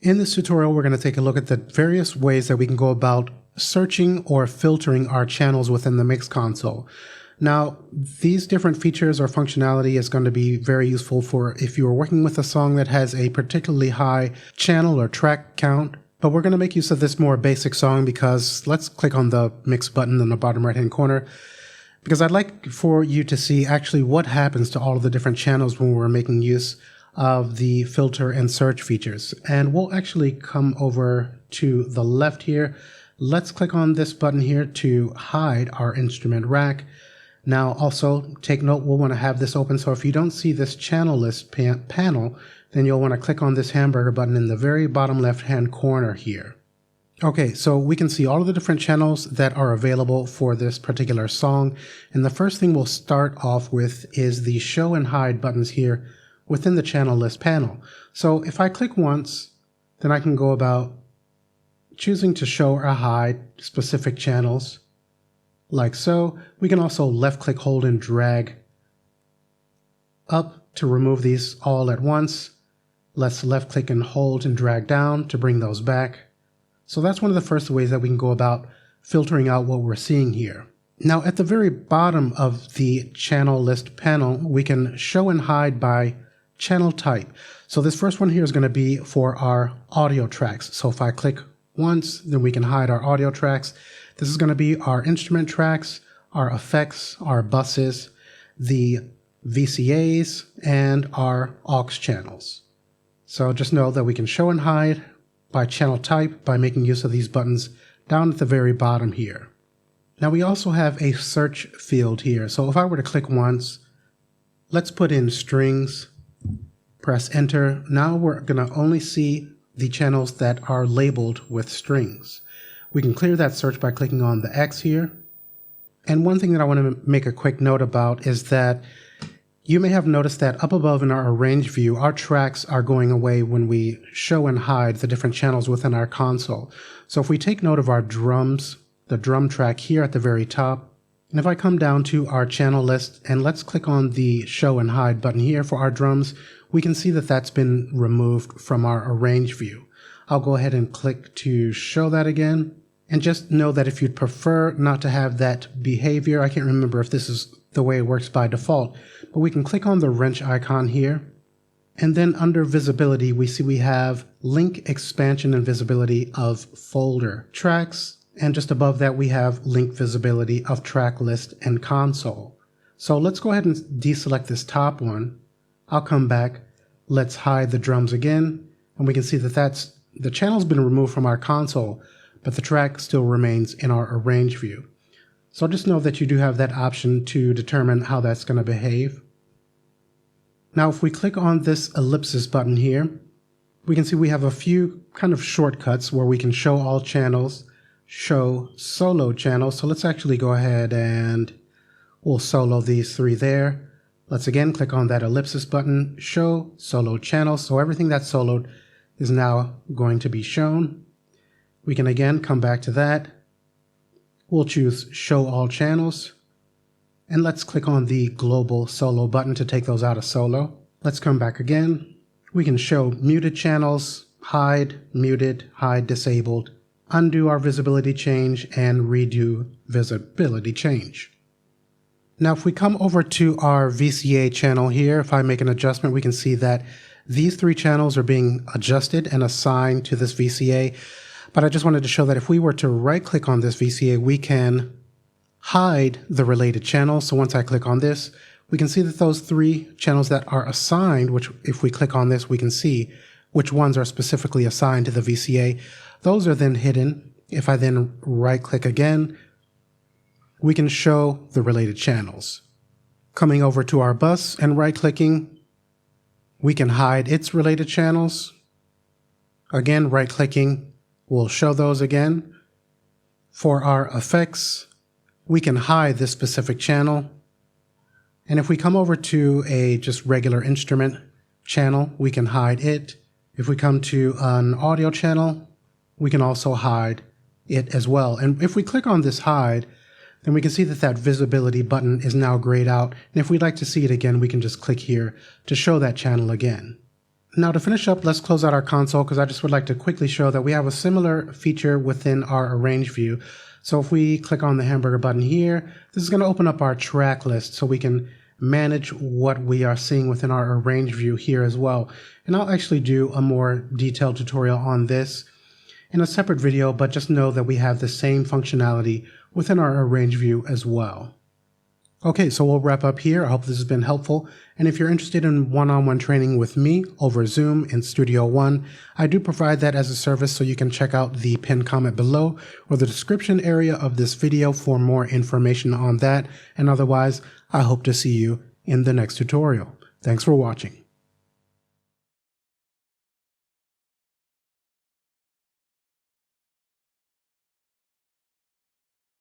In this tutorial, we're going to take a look at the various ways that we can go about searching or filtering our channels within the mix console. Now, these different features or functionality is going to be very useful for if you are working with a song that has a particularly high channel or track count. But we're going to make use of this more basic song because let's click on the mix button in the bottom right hand corner, because I'd like for you to see actually what happens to all of the different channels when we're making use of the filter and search features. And we'll actually come over to the left here. Let's click on this button here to hide our instrument rack. Now also take note, we'll want to have this open, so if you don't see this channel list panel, then you'll want to click on this hamburger button in the very bottom left hand corner here. Okay, so we can see all of the different channels that are available for this particular song, and the first thing we'll start off with is the show and hide buttons here within the channel list panel. So if I click once, then I can go about choosing to show or hide specific channels like so. We can also left click, hold, and drag up to remove these all at once. Let's left click and hold and drag down to bring those back. So that's one of the first ways that we can go about filtering out what we're seeing here. Now at the very bottom of the channel list panel, we can show and hide by channel type. So this first one here is going to be for our audio tracks. So if I click once, then we can hide our audio tracks. This is going to be our instrument tracks, our effects, our buses, the VCAs, and our aux channels. So just know that we can show and hide by channel type by making use of these buttons down at the very bottom here. Now we also have a search field here. So if I were to click once, let's put in strings, press enter. Now we're going to only see the channels that are labeled with strings. We can clear that search by clicking on the X here. And one thing that I want to make a quick note about is that you may have noticed that up above in our arrange view, our tracks are going away when we show and hide the different channels within our console. So if we take note of our drums, the drum track here at the very top, and if I come down to our channel list and let's click on the show and hide button here for our drums, we can see that that's been removed from our arrange view. I'll go ahead and click to show that again. And just know that if you'd prefer not to have that behavior, I can't remember if this is the way it works by default, but we can click on the wrench icon here. And then under visibility, we see we have link expansion and visibility of folder tracks. And just above that, we have link visibility of track list and console. So let's go ahead and deselect this top one. I'll come back. Let's hide the drums again. And we can see that the channel's been removed from our console, but the track still remains in our arrange view. So just know that you do have that option to determine how that's going to behave. Now if we click on this ellipsis button here, we can see we have a few kind of shortcuts where we can show all channels, show solo channels. So let's actually go ahead and we'll solo these three there. Let's again click on that ellipsis button, show solo channels. So everything that's soloed is now going to be shown. We can again come back to that. We'll choose show all channels. And let's click on the global solo button to take those out of solo. Let's come back again. We can show muted channels, hide, muted, hide, disabled, undo our visibility change, and redo visibility change. Now if we come over to our VCA channel here, if I make an adjustment, we can see that these three channels are being adjusted and assigned to this VCA. But I just wanted to show that if we were to right click on this VCA, we can hide the related channels. So once I click on this, we can see that those three channels that are assigned, which if we click on this, we can see which ones are specifically assigned to the VCA. Those are then hidden. If I then right click again, we can show the related channels. Coming over to our bus and right clicking, we can hide its related channels. Again, right clicking, we'll show those again. For our effects, we can hide this specific channel. And if we come over to a just regular instrument channel, we can hide it. If we come to an audio channel, we can also hide it as well. And if we click on this hide, then we can see that that visibility button is now grayed out. And if we'd like to see it again, we can just click here to show that channel again. Now to finish up, let's close out our console because I just would like to quickly show that we have a similar feature within our arrange view. So if we click on the hamburger button here, this is going to open up our track list so we can manage what we are seeing within our arrange view here as well. And I'll actually do a more detailed tutorial on this in a separate video, but just know that we have the same functionality within our arrange view as well. Okay, so we'll wrap up here. I hope this has been helpful. And if you're interested in one-on-one training with me over Zoom in Studio One, I do provide that as a service, so you can check out the pinned comment below or the description area of this video for more information on that. And otherwise, I hope to see you in the next tutorial. Thanks for watching.